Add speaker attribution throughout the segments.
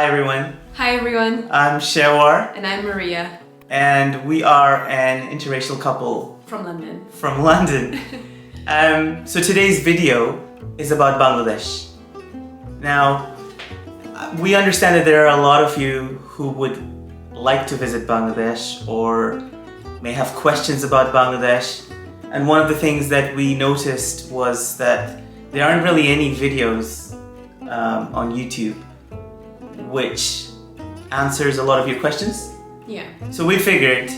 Speaker 1: Hi everyone,
Speaker 2: Hi everyone,
Speaker 1: I'm Shewar
Speaker 2: and I'm Maria
Speaker 1: and we are an interracial couple
Speaker 2: from London.
Speaker 1: from London. So today's video is about Bangladesh. Now, we understand that there are a lot of you who would like to visit Bangladesh or may have questions about Bangladesh. And one of the things that we noticed was that there aren't really any videos on YouTube which answers a lot of your questions.
Speaker 2: Yeah.
Speaker 1: So we figured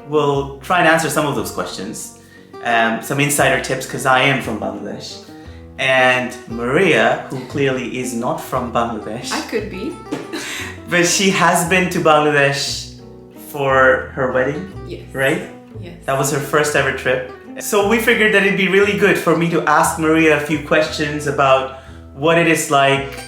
Speaker 1: we'll try and answer some of those questions. Some insider tips because I am from Bangladesh. And Maria, who clearly is not from Bangladesh,
Speaker 2: I could be.
Speaker 1: but she has been to Bangladesh for her wedding,
Speaker 2: Yes.
Speaker 1: right?
Speaker 2: Yes.
Speaker 1: That was her first ever trip. So we figured that it'd be really good for me to ask Maria a few questions about what it is like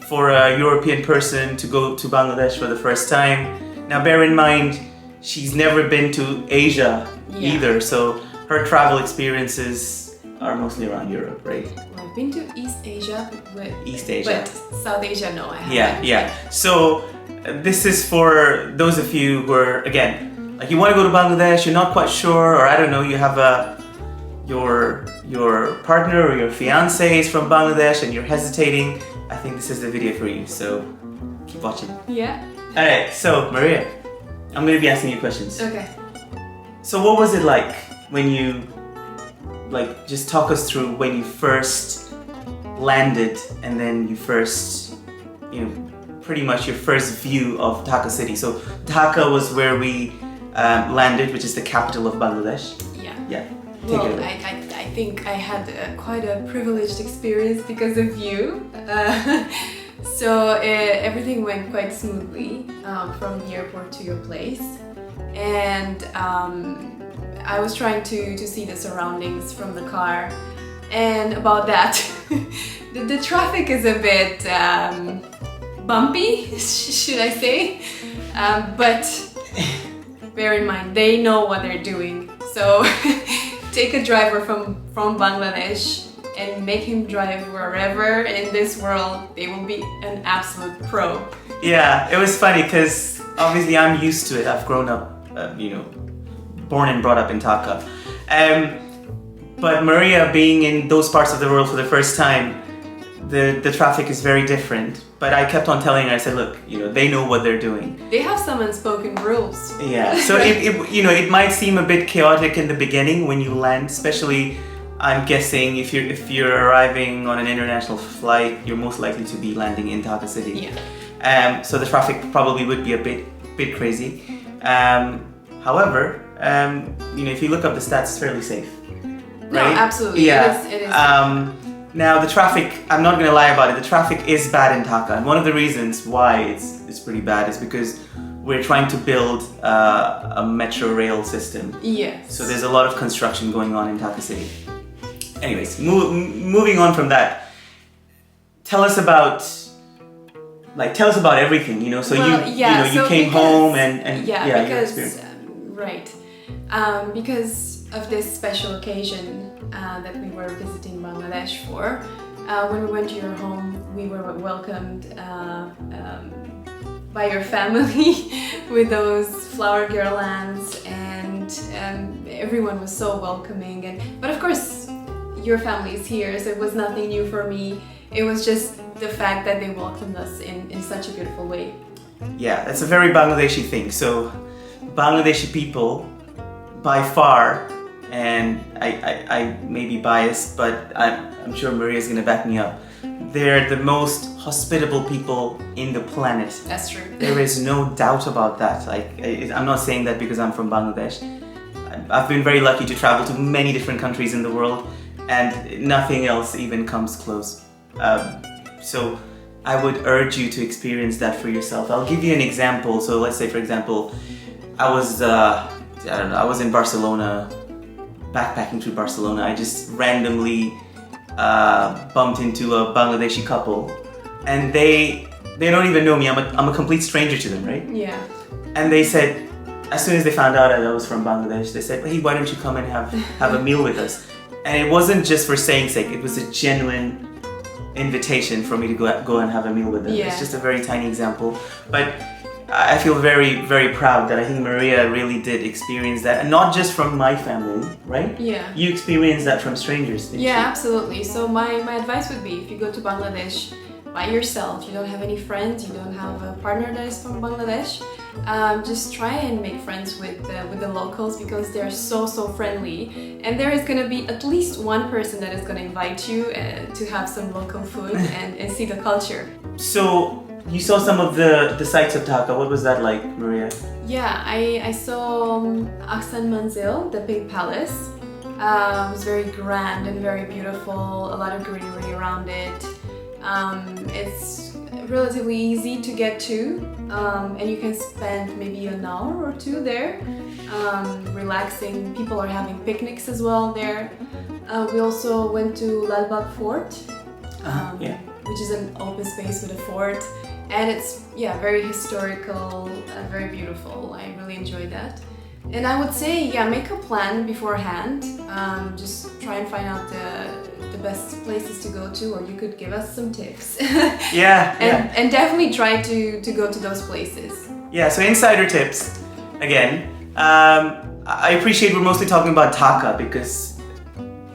Speaker 1: for a European person to go to Bangladesh for the first time. Now bear in mind, she's never been to Asia either, so her travel experiences are mostly around Europe, right?
Speaker 2: Well, I've been to East Asia, but South Asia, no, I haven't.
Speaker 1: Yeah. So this is for those of you who are, again, like you want to go to Bangladesh, you're not quite sure, or I don't know, you have your partner or your fiance is from Bangladesh and you're hesitating. I think this is the video for you, so keep watching.
Speaker 2: Yeah.
Speaker 1: Alright, so Maria, I'm going to be asking you questions.
Speaker 2: Okay.
Speaker 1: So what was it like when you, just talk us through when you first landed and then you first, pretty much your first view of Dhaka city. So Dhaka was where we landed, which is the capital of Bangladesh.
Speaker 2: Yeah.
Speaker 1: Yeah. Take it
Speaker 2: Well,
Speaker 1: away.
Speaker 2: I think I had quite a privileged experience because of you. So everything went quite smoothly from the airport to your place. And I was trying to see the surroundings from the car. And about that, the traffic is a bit bumpy, should I say. But bear in mind, they know what they're doing. So take a driver from Bangladesh and make him drive wherever in this world, they will be an absolute pro.
Speaker 1: Yeah, it was funny because obviously I'm used to it. I've grown up, born and brought up in Dhaka. But Maria being in those parts of the world for the first time, the traffic is very different. But I kept on telling her, I said, look, they know what they're doing.
Speaker 2: They have some unspoken rules.
Speaker 1: Yeah, so it might seem a bit chaotic in the beginning when you land, especially I'm guessing if you're arriving on an international flight, you're most likely to be landing in Dhaka city.
Speaker 2: Yeah.
Speaker 1: So the traffic probably would be a bit crazy. However, if you look up the stats, it's fairly safe. Right?
Speaker 2: No, absolutely.
Speaker 1: Yeah.
Speaker 2: It is.
Speaker 1: Now the traffic, I'm not going to lie about it, the traffic is bad in Dhaka, and one of the reasons why it's pretty bad is because we're trying to build a metro rail system.
Speaker 2: Yes.
Speaker 1: So there's a lot of construction going on in Dhaka city. Anyways, moving on from that, tell us about everything, So you came home and your experience.
Speaker 2: Right. Because of this special occasion that we were visiting Bangladesh for, when we went to your home, we were welcomed by your family with those flower garlands, and everyone was so welcoming. But of course, your family is here, so it was nothing new for me. It was just the fact that they welcomed us in such a beautiful way.
Speaker 1: Yeah, that's a very Bangladeshi thing. So Bangladeshi people, by far, and I may be biased, but I'm sure Maria's going to back me up. They're the most hospitable people in the planet.
Speaker 2: That's true.
Speaker 1: There is no doubt about that. I'm not saying that because I'm from Bangladesh. I've been very lucky to travel to many different countries in the world, and nothing else even comes close. So I would urge you to experience that for yourself. I'll give you an example. So let's say, for example, I was in Barcelona, backpacking through Barcelona. I just randomly bumped into a Bangladeshi couple, and they don't even know me. I'm a complete stranger to them, right?
Speaker 2: Yeah.
Speaker 1: And they said, as soon as they found out that I was from Bangladesh, they said, hey, why don't you come and have a meal with us? And it wasn't just for saying sake, it was a genuine invitation for me to go and have a meal with them.
Speaker 2: Yeah.
Speaker 1: It's just a very tiny example, but I feel very, very proud that I think Maria really did experience that, and not just from my family, right?
Speaker 2: Yeah.
Speaker 1: You experienced that from strangers, didn't
Speaker 2: Yeah,
Speaker 1: you?
Speaker 2: absolutely. So my advice would be, if you go to Bangladesh by yourself, you don't have any friends, you don't have a partner that is from Bangladesh, just try and make friends with the locals, because they're so friendly, and there is going to be at least one person that is going to invite you to have some local food and see the culture.
Speaker 1: So you saw some of the sights of Dhaka. What was that like, Maria?
Speaker 2: Yeah, I saw Ahsan Manzil, the big palace. It was very grand and very beautiful, a lot of greenery around it. It's relatively easy to get to, and you can spend maybe an hour or two there, relaxing. People are having picnics as well there. We also went to Lal Bagh Fort, which is an open space with a fort, and it's very historical, very beautiful. I really enjoyed that. And I would say, make a plan beforehand. Just try and find out the best places to go to, or you could give us some tips. And definitely try to go to those places.
Speaker 1: Yeah, so insider tips, again. I appreciate we're mostly talking about Dhaka because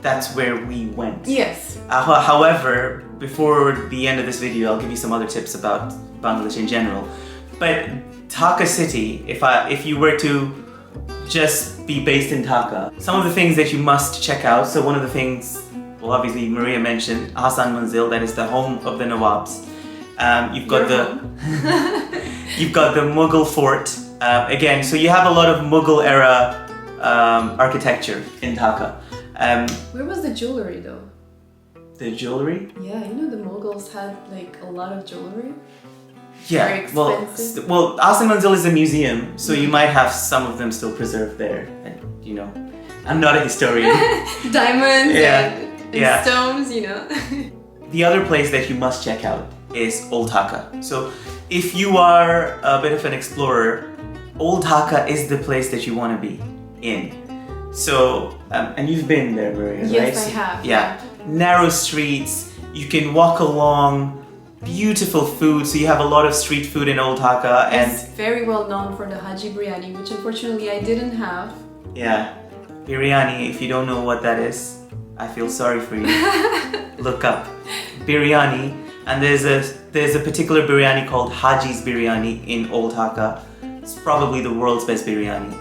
Speaker 1: that's where we went.
Speaker 2: Yes.
Speaker 1: However, before the end of this video, I'll give you some other tips about Bangladesh in general. But Dhaka city, if you were to just be based in Dhaka, some of the things that you must check out. So one of the things, well, obviously Maria mentioned Ahsan Manzil, that is the home of the Nawabs. You've got you've got the Mughal fort. Again, so you have a lot of Mughal era architecture in Dhaka.
Speaker 2: Where was the jewelry though?
Speaker 1: The jewelry?
Speaker 2: Yeah, the Mughals had like a lot of jewelry.
Speaker 1: Yeah,
Speaker 2: very expensive.
Speaker 1: well, Ahsan Manzil is a museum, so you might have some of them still preserved there. And I'm not a historian.
Speaker 2: Diamonds and stones,
Speaker 1: The other place that you must check out is Old Dhaka. So if you are a bit of an explorer, Old Dhaka is the place that you want to be in. So, and you've been there, Maria, right?
Speaker 2: Yes, I have.
Speaker 1: Yeah. Narrow streets, you can walk along, beautiful food. So you have a lot of street food in Old Dhaka.
Speaker 2: It's very well known for the Haji Biryani, which unfortunately I didn't have.
Speaker 1: Yeah. Biryani, if you don't know what that is, I feel sorry for you. Look up biryani, and there's a particular biryani called Haji's Biryani in Old Dhaka. It's probably the world's best biryani.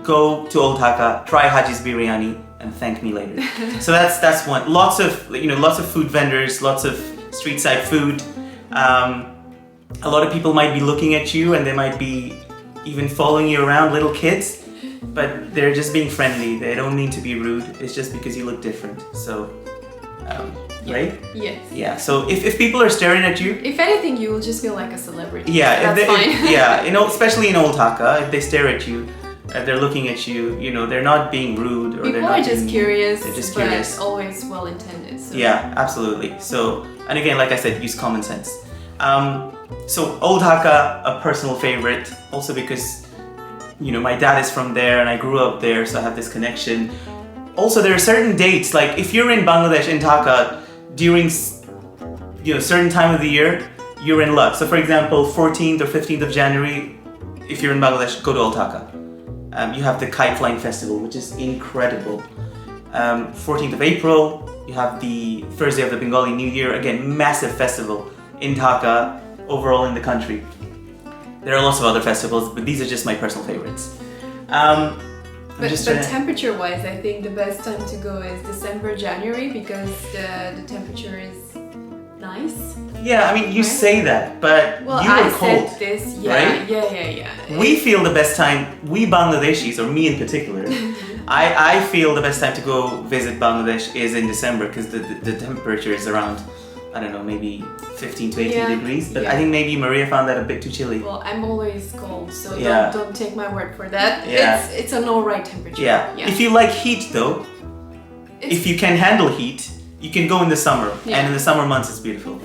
Speaker 1: Go to Old Dhaka, try Haji's Biryani, and thank me later. So that's one. Lots of food vendors, lots of street side food. A lot of people might be looking at you, and they might be even following you around, little kids, but they're just being friendly. They don't mean to be rude. It's just because you look different. So, right?
Speaker 2: Yes.
Speaker 1: Yeah. So if people are staring at you,
Speaker 2: if anything, you will just feel like a celebrity.
Speaker 1: Yeah.
Speaker 2: So that's fine.
Speaker 1: Especially in Old Dhaka, if they stare at you, they're looking at you. They're not being rude, or
Speaker 2: people are just curious.
Speaker 1: They're just
Speaker 2: but
Speaker 1: curious.
Speaker 2: Always well intended. So.
Speaker 1: Yeah, absolutely. So, and again, like I said, use common sense. So Old Dhaka, a personal favorite, also because my dad is from there and I grew up there, so I have this connection. Also, there are certain dates, like if you're in Bangladesh, in Dhaka, during certain time of the year, you're in luck. So for example, 14th or 15th of January, if you're in Bangladesh, go to Old Dhaka. You have the Kite Flying Festival, which is incredible. 14th of April, you have the first day of the Bengali New Year, again, massive festival in Dhaka, overall in the country. There are lots of other festivals, but these are just my personal favorites.
Speaker 2: But temperature-wise, I think the best time to go is December, January, because the temperature is nice.
Speaker 1: Yeah, I mean, you say that, but
Speaker 2: well,
Speaker 1: you were
Speaker 2: I
Speaker 1: cold,
Speaker 2: said this,
Speaker 1: right?
Speaker 2: Yeah.
Speaker 1: We feel the best time, we Bangladeshis, or me in particular, I feel the best time to go visit Bangladesh is in December, because the temperature is around, I don't know, maybe 15 to 18 degrees. But I think maybe Maria found that a bit too chilly.
Speaker 2: Well, I'm always cold, so don't take my word for that.
Speaker 1: Yeah.
Speaker 2: It's an alright temperature.
Speaker 1: Yeah. If you like heat though, if you can handle heat, you can go in the summer.
Speaker 2: Yeah.
Speaker 1: And in the summer months it's beautiful.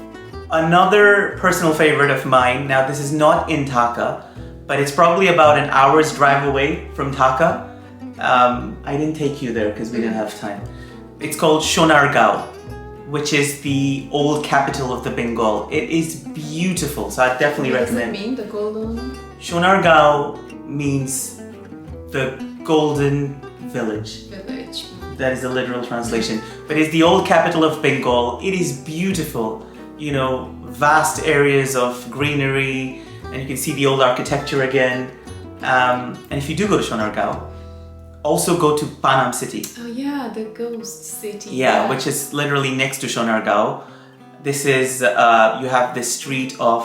Speaker 1: Another personal favorite of mine, now this is not in Dhaka, but it's probably about an hour's drive away from Dhaka. I didn't take you there because we didn't have time. It's called Sonargaon. which is the old capital of the Bengal. It is beautiful, so I definitely
Speaker 2: What
Speaker 1: recommend.
Speaker 2: does it mean, the golden
Speaker 1: Sonargaon means the golden village.
Speaker 2: village?
Speaker 1: That is the literal translation. But it's the old capital of Bengal. It is beautiful. You know, vast areas of greenery, and you can see the old architecture again. And if you do go to Sonargaon, also go to Panam City.
Speaker 2: Oh yeah, the ghost city.
Speaker 1: Yeah, which is literally next to Sonargaon. This is, you have this street of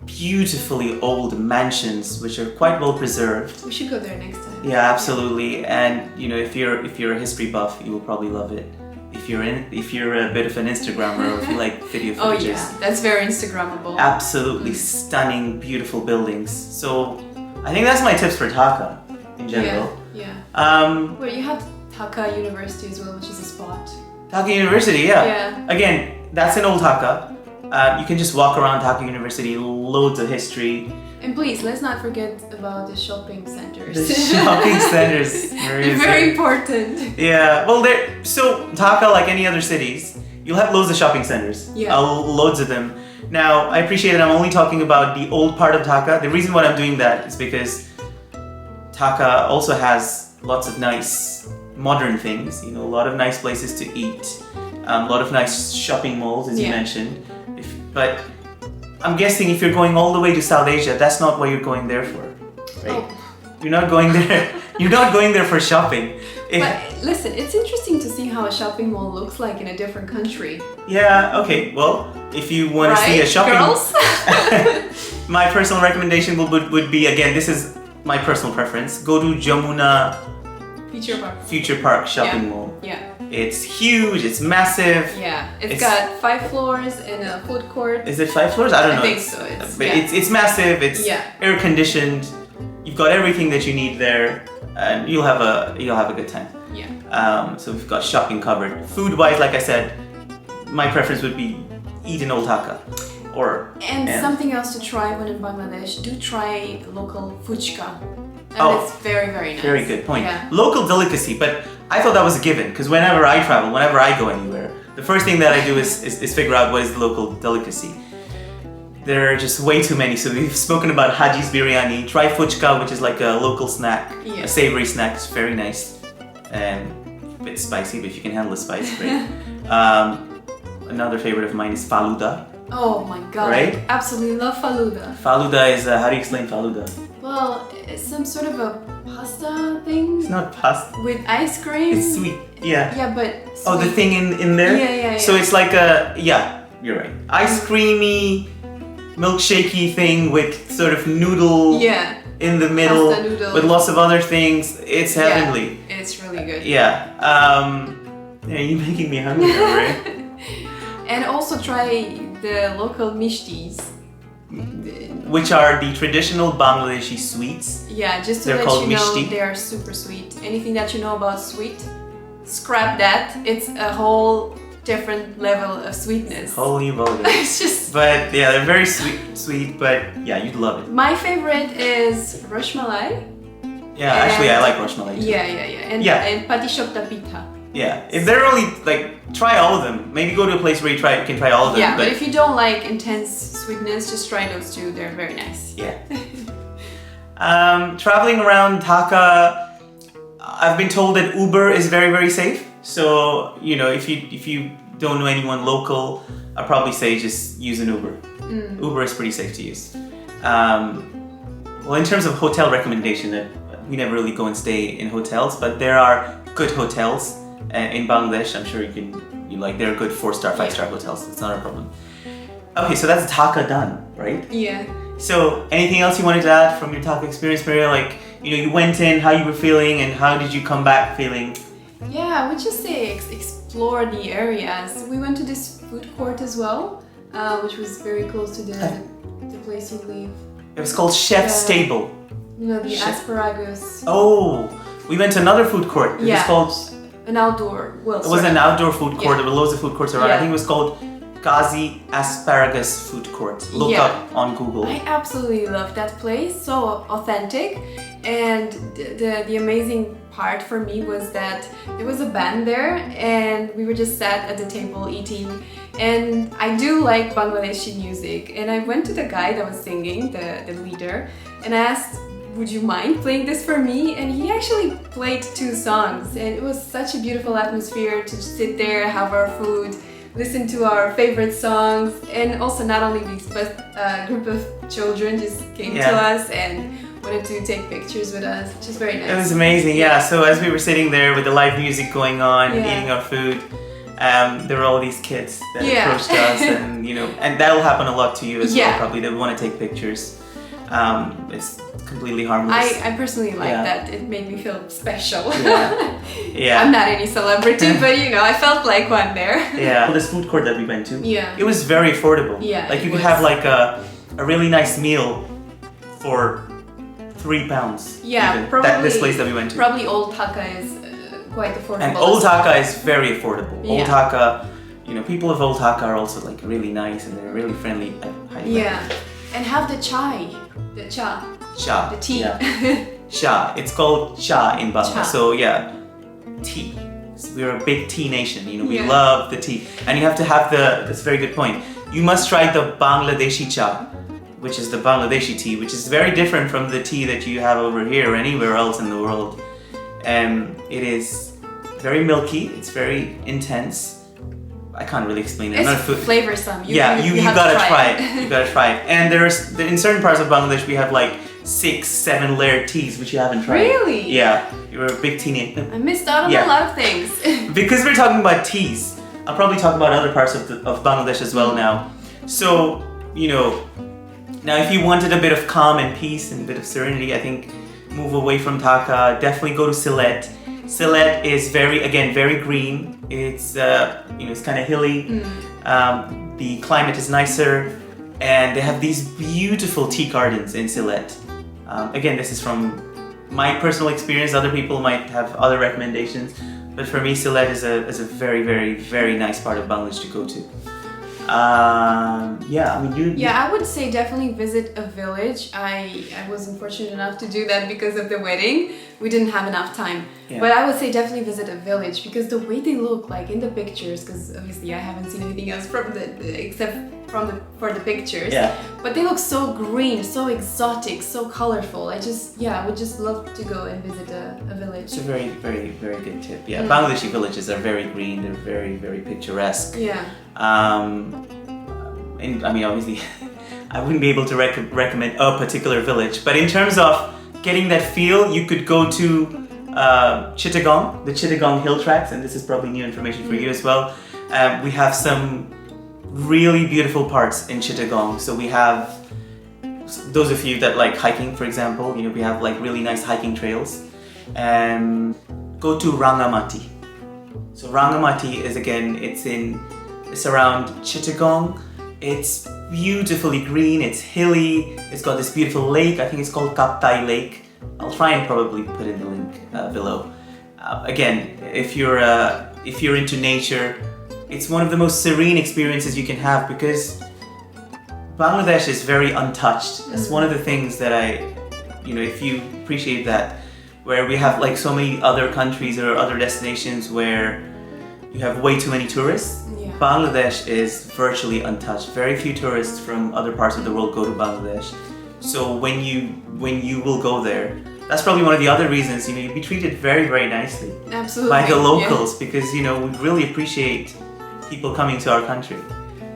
Speaker 1: beautifully old mansions, which are quite well preserved.
Speaker 2: We should go there next time.
Speaker 1: Yeah, absolutely. And you know, if you're a history buff, you will probably love it. If you're a bit of an Instagrammer, or if you like video
Speaker 2: Oh
Speaker 1: footages,
Speaker 2: yeah, that's very Instagrammable.
Speaker 1: absolutely stunning, beautiful buildings. So I think that's my tips for Dhaka in general.
Speaker 2: Yeah.
Speaker 1: Um,
Speaker 2: Well, you have Dhaka University as well, which is a spot.
Speaker 1: Dhaka University, yeah.
Speaker 2: Yeah.
Speaker 1: Again, that's in old Dhaka. You can just walk around Dhaka University, loads of history.
Speaker 2: And please, let's not forget about the shopping centers.
Speaker 1: The shopping centers, Maria
Speaker 2: They're very
Speaker 1: said.
Speaker 2: important.
Speaker 1: Yeah, well, so Dhaka, like any other cities, you'll have loads of shopping centers.
Speaker 2: Yeah.
Speaker 1: Loads of them. Now, I appreciate that I'm only talking about the old part of Dhaka. The reason why I'm doing that is because Dhaka also has lots of nice modern things. You know, a lot of nice places to eat, a lot of nice shopping malls, as you
Speaker 2: Yeah.
Speaker 1: mentioned. But I'm guessing if you're going all the way to South Asia, that's not what you're going there for, right?
Speaker 2: Oh.
Speaker 1: You're not going there. You're not going there for shopping. If-
Speaker 2: But listen, it's interesting to see how a shopping mall looks like in a different country.
Speaker 1: yeah. Okay. Well, if you want to
Speaker 2: Right,
Speaker 1: see a shopping,
Speaker 2: girls?
Speaker 1: my personal recommendation would be, again, this is my personal preference. Go to Jamuna
Speaker 2: Future Park.
Speaker 1: Future Park Shopping
Speaker 2: Yeah.
Speaker 1: Mall.
Speaker 2: Yeah,
Speaker 1: It's huge. It's massive.
Speaker 2: yeah. It's
Speaker 1: It's-
Speaker 2: got 5 floors and a food court.
Speaker 1: Is it 5 floors? I don't
Speaker 2: I
Speaker 1: know.
Speaker 2: think
Speaker 1: It's-
Speaker 2: so, it's-
Speaker 1: but
Speaker 2: yeah.
Speaker 1: it's massive. It's
Speaker 2: Yeah.
Speaker 1: air conditioned. You've got everything that you need there, and you'll have a good time.
Speaker 2: Yeah.
Speaker 1: So we've got shopping covered. Food wise, like I said, my preference would be eat in Old Dhaka, or
Speaker 2: And something else to try when in Bangladesh, do try local fuchka. And
Speaker 1: Oh,
Speaker 2: it's very, very nice.
Speaker 1: very good point.
Speaker 2: Yeah.
Speaker 1: Local delicacy, but I thought that was a given because whenever I travel, whenever I go anywhere, the first thing that I do is figure out what is the local delicacy. There are just way too many. So we've spoken about Haji's biryani. Try fuchka, which is like a local snack,
Speaker 2: Yeah.
Speaker 1: a savory snack. It's very nice and a bit spicy, but if you can handle the spice, great. Another favorite of mine is faluda.
Speaker 2: Oh my god.
Speaker 1: Right?
Speaker 2: I absolutely love faluda.
Speaker 1: Faluda is how do you explain faluda?
Speaker 2: Well, it's some sort of a pasta thing
Speaker 1: It's not pasta.
Speaker 2: with ice cream.
Speaker 1: It's sweet. Yeah.
Speaker 2: Yeah, but
Speaker 1: Oh, the
Speaker 2: sweet.
Speaker 1: thing in there?
Speaker 2: Yeah.
Speaker 1: So it's like a, yeah, you're right. Ice creamy, milkshakey thing with sort of noodle
Speaker 2: Yeah,
Speaker 1: in the middle
Speaker 2: Pasta noodle.
Speaker 1: with lots of other things. It's heavenly.
Speaker 2: it's really good.
Speaker 1: Yeah. Yeah, you're making me hungry, right?
Speaker 2: And also try the local mishtis.
Speaker 1: Which are the traditional Bangladeshi sweets.
Speaker 2: Yeah, just to
Speaker 1: They're
Speaker 2: let
Speaker 1: called
Speaker 2: you know,
Speaker 1: mishti.
Speaker 2: they are super sweet. Anything that you know about sweet, scrap that. It's a whole different level of sweetness.
Speaker 1: Holy moly.
Speaker 2: It's just
Speaker 1: But yeah, they're very sweet, but yeah, you'd love it.
Speaker 2: my favorite is rashmalai.
Speaker 1: Yeah, actually, I like rashmalai too.
Speaker 2: Yeah, and
Speaker 1: Yeah.
Speaker 2: and patishokta pita.
Speaker 1: Yeah, if they're only like try all of them. Maybe go to a place where you can try all of them.
Speaker 2: Yeah, but if you don't like intense sweetness, just try those two. They're very nice.
Speaker 1: yeah. Traveling around Dhaka, I've been told that Uber is very very safe. So you know, if you don't know anyone local, I'd probably say just use an Uber. Uber is pretty safe to use. Well, in terms of hotel recommendation, we never really go and stay in hotels, but there are good hotels in Bangladesh. I'm sure there are good 4-star, 5-star hotels. It's not a problem. Okay, so that's Dhaka done, right?
Speaker 2: Yeah.
Speaker 1: So anything else you wanted to add from your Dhaka experience, Maria? Like, you went in, how you were feeling, and how did you come back feeling?
Speaker 2: Yeah, I would just say explore the areas. We went to this food court as well, which was very close to the place we live.
Speaker 1: It was called Chef's Table.
Speaker 2: You know, the
Speaker 1: Chef-
Speaker 2: asparagus.
Speaker 1: Oh, we went to another food court. It was
Speaker 2: Yeah.
Speaker 1: called.
Speaker 2: An outdoor. Well,
Speaker 1: It was an outdoor food court.
Speaker 2: Yeah.
Speaker 1: There were loads of food courts around. I
Speaker 2: Yeah.
Speaker 1: think it was called Ghazi Asparagus Food Court. Look
Speaker 2: Yeah.
Speaker 1: up on Google.
Speaker 2: I absolutely love that place. So authentic, and the amazing part for me was that there was a band there and we were just sat at the table eating. And I do like Bangladeshi music. And I went to the guy that was singing, the leader, and I asked, would you mind playing this for me? And he actually played 2 songs. And it was such a beautiful atmosphere to sit there, have our food, listen to our favorite songs. And also not only these, but a group of children just came to us and wanted to take pictures with us, which is very nice.
Speaker 1: It was amazing, yeah. So as we were sitting there with the live music going on, eating our food, there were all these kids that approached us, and and that'll happen a lot to you as well. Probably they want to take pictures. It's completely harmless.
Speaker 2: I personally like that. It made me feel special.
Speaker 1: Yeah.
Speaker 2: I'm not any celebrity, but I felt like one there.
Speaker 1: Yeah. Well, this food court that we went to, it was very affordable.
Speaker 2: Yeah.
Speaker 1: Like you could have like a really nice meal for £3.
Speaker 2: Yeah,
Speaker 1: even.
Speaker 2: probably.
Speaker 1: This place that we went to.
Speaker 2: Probably Old Dhaka is quite affordable.
Speaker 1: And Old Dhaka is very affordable.
Speaker 2: Yeah.
Speaker 1: Old Dhaka, people of Old Dhaka are also like really nice and they're really friendly.
Speaker 2: And have the chai, the cha,
Speaker 1: Cha.
Speaker 2: the tea.
Speaker 1: Yeah. Cha. It's called cha in Bangla.
Speaker 2: Cha.
Speaker 1: So tea. So we're a big tea nation. We love the tea, and you have to have that's a very good point. You must try the Bangladeshi cha, which is the Bangladeshi tea, which is very different from the tea that you have over here or anywhere else in the world. It is very milky. It's very intense. I can't really explain it.
Speaker 2: It's flavorsome.
Speaker 1: You gotta try it. You gotta try it. And in certain parts of Bangladesh we have like 6, 7 layered teas which you haven't tried.
Speaker 2: Really?
Speaker 1: Yeah. You're a big tea.
Speaker 2: I missed out on a lot of things.
Speaker 1: Because we're talking about teas, I'll probably talk about other parts of Bangladesh as well now. So, now if you wanted a bit of calm and peace and a bit of serenity, I think move away from Dhaka, definitely go to Sylhet. Sylhet is very green. It's it's kind of hilly. The climate is nicer, and they have these beautiful tea gardens in Sylhet. Again, this is from my personal experience. Other people might have other recommendations, but for me, Sylhet is a very nice part of Bangladesh to go to.
Speaker 2: I would say definitely visit a village. I was unfortunate enough to do that because of the wedding. We didn't have enough time. But I would say definitely visit a village because the way they look like in the pictures, because obviously I haven't seen anything else for the pictures. But they look so green, so exotic, so colorful. I would just love to go and visit a village.
Speaker 1: It's a very good tip. Bangladeshi villages are very green. They're very picturesque. And I mean, obviously, I wouldn't be able to recommend a particular village, but in terms of getting that feel, you could go to Chittagong, the Chittagong Hill Tracks, and this is probably new information for you as well. We have some really beautiful parts in Chittagong. So we have, those of you that like hiking, for example, we have like really nice hiking trails. Go to Rangamati. So Rangamati is it's around Chittagong. It's beautifully green, it's hilly, it's got this beautiful lake. I think it's called Kaptai Lake. I'll try and probably put in the link below. Again, if you're into nature, it's one of the most serene experiences you can have because Bangladesh is very untouched. That's one of the things that if you appreciate that, where we have like so many other countries or other destinations where you have way too many tourists. Bangladesh is virtually untouched. Very few tourists from other parts of the world go to Bangladesh. So when you will go there, that's probably one of the other reasons, you'd be treated very nicely.
Speaker 2: Absolutely.
Speaker 1: By the locals because, we really appreciate people coming to our country.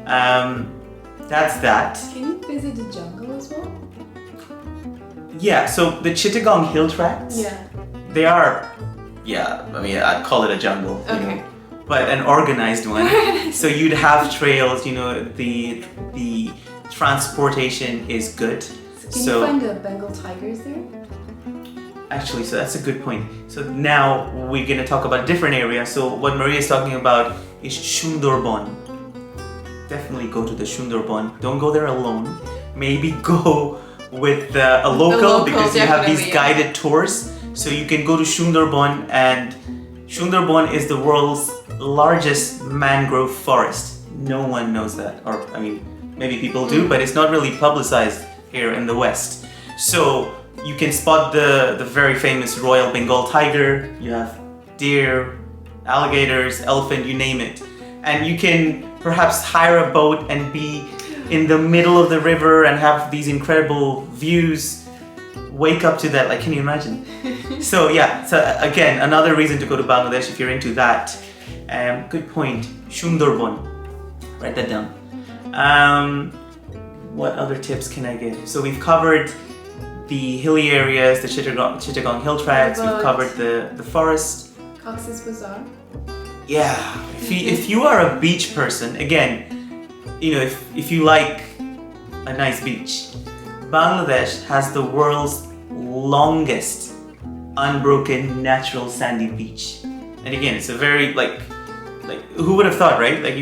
Speaker 1: That's that.
Speaker 2: Can you visit the jungle as well?
Speaker 1: Yeah, so the Chittagong Hill Tracks, they are, I'd call it a jungle.
Speaker 2: Okay.
Speaker 1: But an organized one. So you'd have trails, the transportation is good.
Speaker 2: Can you find the Bengal tigers there?
Speaker 1: Actually, so that's a good point. So now we're going to talk about a different area. So what Maria is talking about is Sundarban. Definitely go to the Sundarban. Don't go there alone. Maybe go with a local because you have these guided tours. So you can go to Sundarban, and Sundarban is the world's largest mangrove forest. No one knows that, maybe people do, but it's not really publicized here in the West. So you can spot the very famous Royal Bengal tiger. You have deer, alligators, elephant, you name it. And you can perhaps hire a boat and be in the middle of the river and have these incredible views. Wake up to that, like, can you imagine? So yeah, so again, another reason to go to Bangladesh if you're into that. Good point. Sundarban. Write that down. What other tips can I give? So we've covered the hilly areas, the Chittagong Hill Tracks. We've covered the forest.
Speaker 2: Cox's Bazar.
Speaker 1: Yeah, if you are a beach person, again, you know, if you like a nice beach, Bangladesh has the world's longest unbroken natural sandy beach. And again, it's a very like who would have thought, right? Like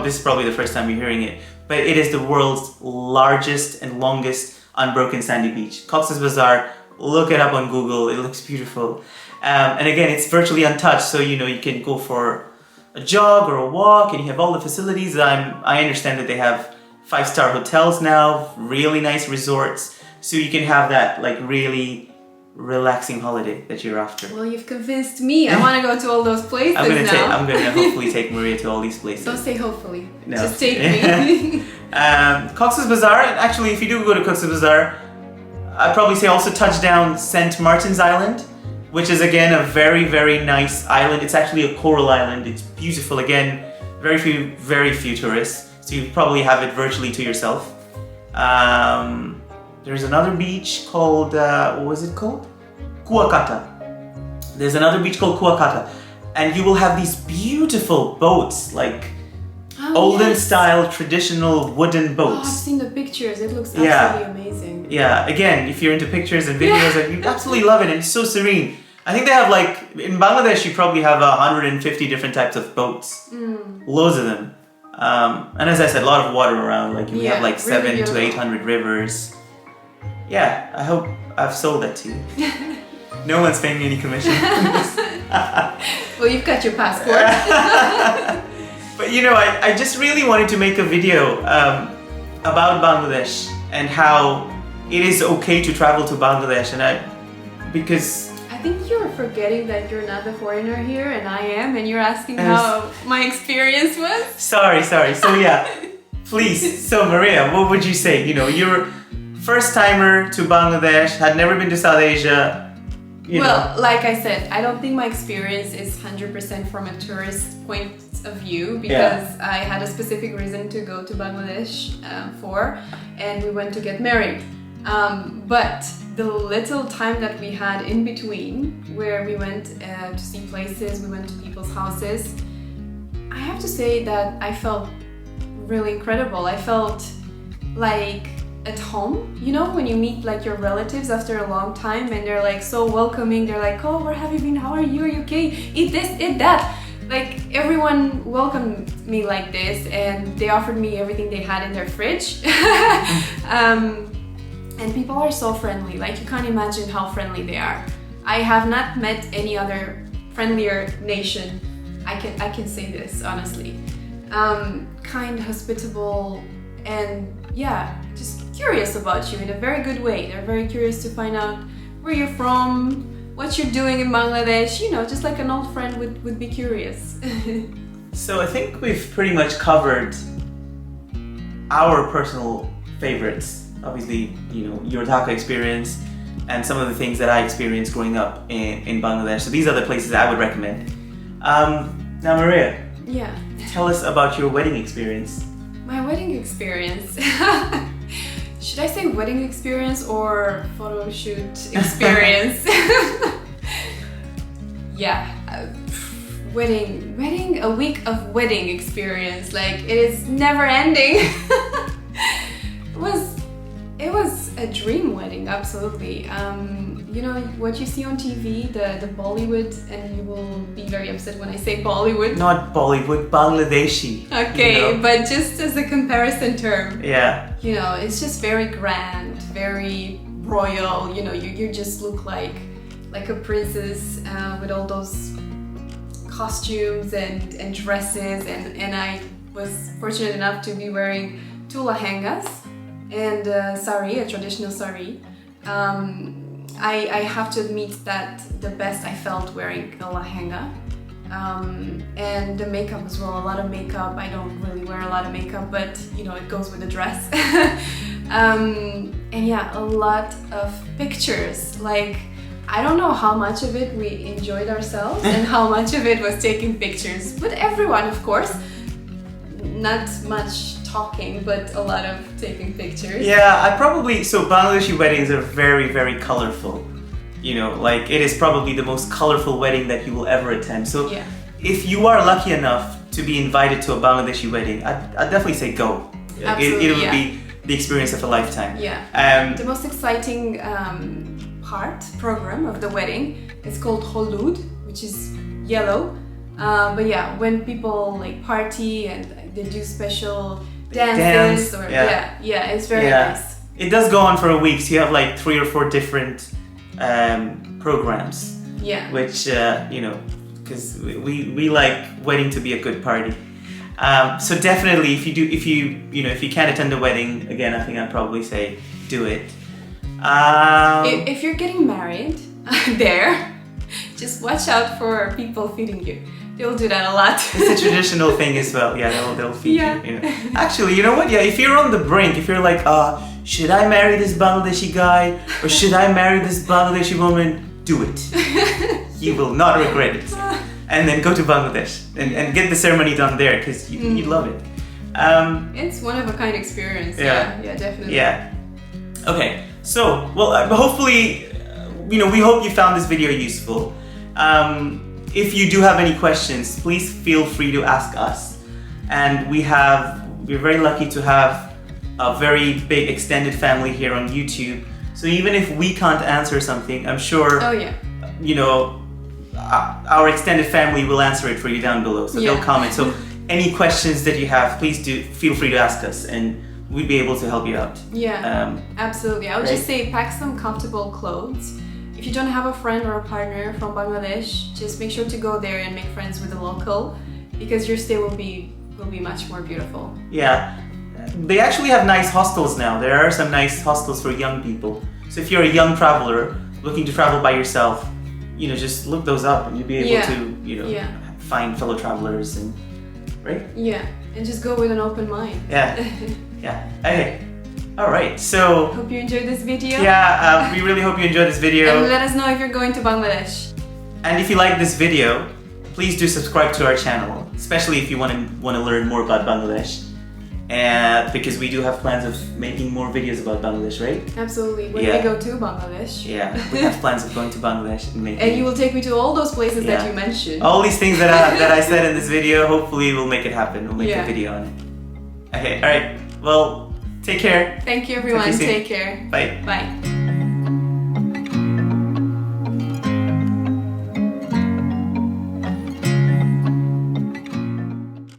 Speaker 1: this is probably the first time you're hearing it, but it is the world's largest and longest unbroken sandy beach. Cox's Bazar, look it up on Google. It looks beautiful. And again, it's virtually untouched, so you know you can go for a jog or a walk, and you have all the facilities. I understand that they have 5-star hotels now, really nice resorts, so you can have that like really relaxing holiday that you're after.
Speaker 2: Well, you've convinced me. I want to go to all those places
Speaker 1: I'm gonna hopefully take Maria to all these places.
Speaker 2: Don't say hopefully.
Speaker 1: No.
Speaker 2: Just take me.
Speaker 1: Cox's Bazar. Actually, if you do go to Cox's Bazar, I'd probably say also touch down St. Martin's Island, which is again a very, very nice island. It's actually a coral island. It's beautiful. Again, very few tourists, so you probably have it virtually to yourself. There's another beach called, what was it called? Kuakata. There's another beach called Kuakata, and you will have these beautiful boats, like olden style traditional wooden boats.
Speaker 2: Oh, I've seen the pictures. It looks absolutely amazing.
Speaker 1: Yeah, again, if you're into pictures and videos, like, you absolutely love it, and it's so serene. I think they have like, in Bangladesh, you probably have 150 different types of boats. Loads of them. And as I said, a lot of water around, like you have like
Speaker 2: really
Speaker 1: 700 to 800 rivers. Yeah, I hope I've sold that to you. No one's paying me any commission.
Speaker 2: Well, you've got your passport.
Speaker 1: But you know, I just really wanted to make a video about Bangladesh and how it is okay to travel to Bangladesh, because
Speaker 2: I think you're forgetting that you're not the foreigner here and I am, and you're asking how my experience was.
Speaker 1: Sorry. So yeah, please. So Maria, what would you say? You know, you're first timer to Bangladesh, had never been to South Asia.
Speaker 2: Well, like I said, I don't think my experience is 100% from a tourist point of view, because I had a specific reason to go to Bangladesh and we went to get married. But the little time that we had in between, where we went to see places, we went to people's houses, I have to say that I felt really incredible. I felt like at home, you know, when you meet like your relatives after a long time and they're like so welcoming. They're like, oh, where have you been? How are you? Are you okay? Eat this, eat that. Like everyone welcomed me like this, and they offered me everything they had in their fridge. And people are so friendly, like you can't imagine how friendly they are. I have not met any other friendlier nation. I can say this honestly. Kind, hospitable, and yeah, just curious about you in a very good way. They're very curious to find out where you're from, what you're doing in Bangladesh, you know, just like an old friend would be curious.
Speaker 1: So I think we've pretty much covered our personal favorites. Obviously, you know, your Dhaka experience and some of the things that I experienced growing up in Bangladesh. So these are the places I would recommend. Now Maria, tell us about your wedding experience.
Speaker 2: My wedding experience. Should I say wedding experience or photo shoot experience? Wedding, a week of wedding experience. Like, it is never ending. It was a dream wedding, absolutely. You know, what you see on TV, the Bollywood, and you will be very upset when I say Bollywood.
Speaker 1: Not Bollywood, Bangladeshi.
Speaker 2: Okay,
Speaker 1: you know?
Speaker 2: But just as a comparison term.
Speaker 1: Yeah.
Speaker 2: You know, it's just very grand, very royal. You know, you just look like a princess with all those costumes and dresses. And I was fortunate enough to be wearing 2 lehengas and a traditional sari. I have to admit that the best I felt wearing a lehenga. And the makeup as well, a lot of makeup. I don't really wear a lot of makeup, but you know, it goes with the dress. And yeah, a lot of pictures. Like, I don't know how much of it we enjoyed ourselves and how much of it was taking pictures. With everyone, of course. Not much talking, but a lot of taking pictures.
Speaker 1: Yeah, so Bangladeshi weddings are very, very colorful. You know, like it is probably the most colorful wedding that you will ever attend. So
Speaker 2: Yeah.
Speaker 1: if you are lucky enough to be invited to a Bangladeshi wedding, I'd definitely say go.
Speaker 2: Absolutely,
Speaker 1: It would
Speaker 2: yeah.
Speaker 1: be the experience of a lifetime.
Speaker 2: Yeah. The most exciting program of the wedding is called Holud, which is yellow. But yeah, when people like party and they do special dances,
Speaker 1: Dance,
Speaker 2: or
Speaker 1: yeah.
Speaker 2: it's very
Speaker 1: Yeah.
Speaker 2: nice.
Speaker 1: It does go on for a week, so you have like 3 or 4 different programs,
Speaker 2: Yeah.
Speaker 1: which you know, because we like wedding to be a good party. So definitely, if you can't attend a wedding, again, I think I'd probably say do it.
Speaker 2: If you're getting married there, just watch out for people feeding you. They'll do that a lot.
Speaker 1: It's a traditional thing as well. Yeah, they'll feed
Speaker 2: Yeah.
Speaker 1: you. You know. Actually, you know what? Yeah, if you're on the brink, if you're like, should I marry this Bangladeshi guy or should I marry this Bangladeshi woman? Do it. You will not regret it. And then go to Bangladesh and get the ceremony done there because you love it.
Speaker 2: It's one of a kind experience.
Speaker 1: Yeah.
Speaker 2: Yeah, definitely.
Speaker 1: Yeah. Okay. So, well, hopefully, we hope you found this video useful. If you do have any questions, please feel free to ask us. And we're very lucky to have a very big extended family here on YouTube. So even if we can't answer something, I'm sure,
Speaker 2: Oh yeah.
Speaker 1: Our extended family will answer it for you down below. So they'll comment. So any questions that you have, please do feel free to ask us and we'd be able to help you out.
Speaker 2: Yeah, absolutely. I would just say pack some comfortable clothes. If you don't have a friend or a partner from Bangladesh, just make sure to go there and make friends with a local because your stay will be much more beautiful.
Speaker 1: Yeah, they actually have nice hostels now. There are some nice hostels for young people. So if you're a young traveler looking to travel by yourself, just look those up and you'll be able to, find fellow travelers and, right?
Speaker 2: Yeah, and just go with an open mind.
Speaker 1: Yeah, yeah. Okay. All right, so
Speaker 2: Hope you enjoyed this video.
Speaker 1: yeah, we really hope you enjoyed this video.
Speaker 2: And let us know if you're going to Bangladesh.
Speaker 1: And if you like this video, please do subscribe to our channel, especially if you want to learn more about Bangladesh. Because we do have plans of making more videos about Bangladesh, right?
Speaker 2: Absolutely. When
Speaker 1: Yeah.
Speaker 2: we go to Bangladesh.
Speaker 1: Yeah, we have plans of going to Bangladesh and making.
Speaker 2: And you will take me to all those places that
Speaker 1: Yeah.
Speaker 2: you mentioned.
Speaker 1: All these things that I said in this video, hopefully we'll make it happen. We'll make a video on it. Okay, all right. Well, take care.
Speaker 2: Thank you everyone.
Speaker 1: Talk to you soon.
Speaker 2: Take care.
Speaker 1: Bye.
Speaker 2: Bye.